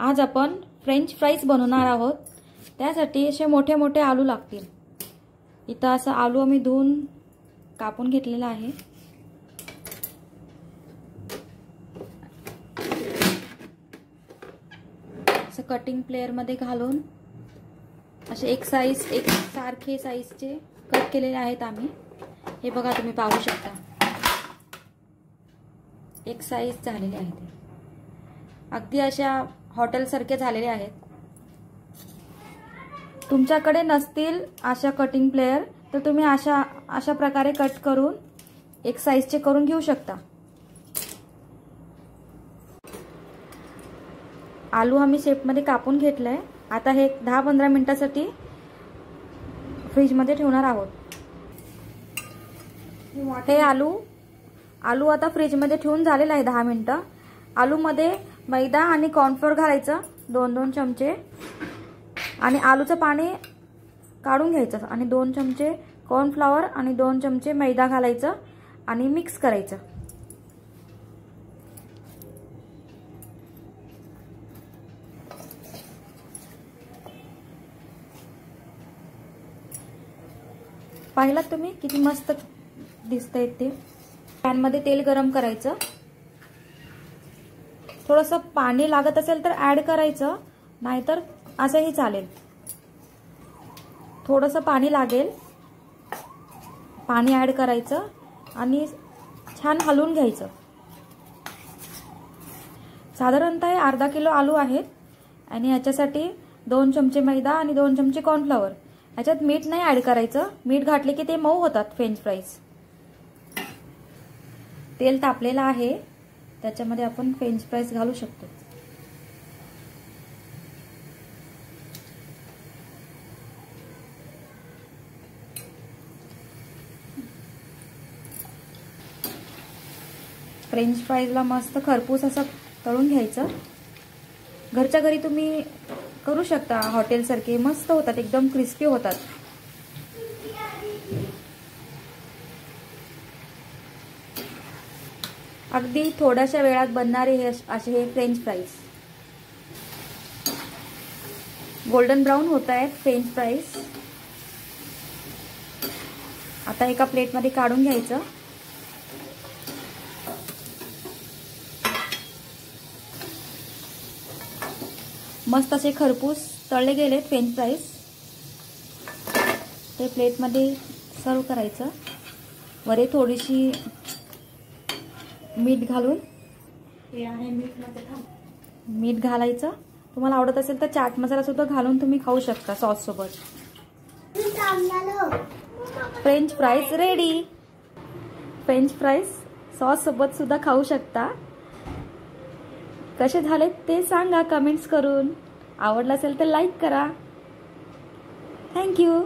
आज आपण French fries बनवणार आहोत। त्यासाठी असे मोठे मोठे आलू लागतील। इथं असं आलू आम्ही धुवून कापून घेतलेला आहे। असं कटिंग प्लेयर मध्ये घालून असे एक सारखे साईजचे कट केलेले आहेत आम्ही। हे बघा तुम्ही पाहू शकता, एक साईज झालेले आहेत। अगदी अशा हॉटेल सारखे झालेले आहेत। तुमच्याकडे नसतील अशा कटिंग प्लेयर तर तुम्ही अशा प्रकारे कट करून एक साईजचे करून घेऊ शकता। आलू आम्ही शेप मध्ये कापून घेतलंय। आता हे 10-15 मिनिटांसाठी फ्रीज मध्ये ठेवणार आहोत। हे आलू आता फ्रीज मध्ये ठेवून झालेला आहे 10 मिनिटं। आलू मध्ये मैदा आणि कॉर्नफ्लोअर घालायचं 2-2 चमचे आणि आलूचं पाणी काढून घ्यायचं आणि 2 चमचे कॉर्नफ्लॉवर आणि 2 चमचे मैदा घालायचं आणि मिक्स करायचं। पाहिलात तुम्ही किती मस्त दिसतंय ते। पॅन मध्ये तेल गरम करायचं। थोडंसं पाणी लागत असेल तर ऍड करायचं, नाहीतर असंही चालेल। थोडंसं पाणी लागेल, पाणी ऍड करायचं आणि छान हलवून घ्यायचं। साधारणतः अर्धा किलो आलू आहेत आणि याच्यासाठी 2 चमचे मैदा आणि 2 चमचे कॉर्नफ्लॉवर। याच्यात मीठ नाही ऍड करायचं, मीठ घातले की ते मऊ होतात फ्रेंच फ्राईज। तेल तापलेलं आहे, त्याच्यामध्ये आपण फ्रेंच फ्राईज घालू शकतो। फ्रेंच फ्राईजला मस्त खरपूस असं तळून घ्यायचं। घरच्या घरी तुम्ही करू शकता, हॉटेल सारखे मस्त होतात, एकदम क्रिस्पी होतात। अगदी थोड्याशा वेळात बनणारे हे फ्रेंच फ्राईज। गोल्डन ब्राउन होत आहेत फ्रेंच फ्राईज। आता एका प्लेट मध्ये काढून घ्यायचं। मस्त असे खरपूस तळले गेलेत फ्रेंच फ्राईज। ते प्लेट मध्ये सर्व करायचं। वरे थोडीशी मीठ घालून, हे आहे मीठ घालायचं। तुम्हाला आवडत असेल तर चाट मसाला सुद्धा घालून तुम्ही खाऊ शकता सॉस सोबत। French fries ready. French fries sauce सोबत सुद्धा खाऊ शकता। कसे झाले ते सांगा कमेंट्स करून। आवडलं असेल तर लाईक करा। थँक्यू।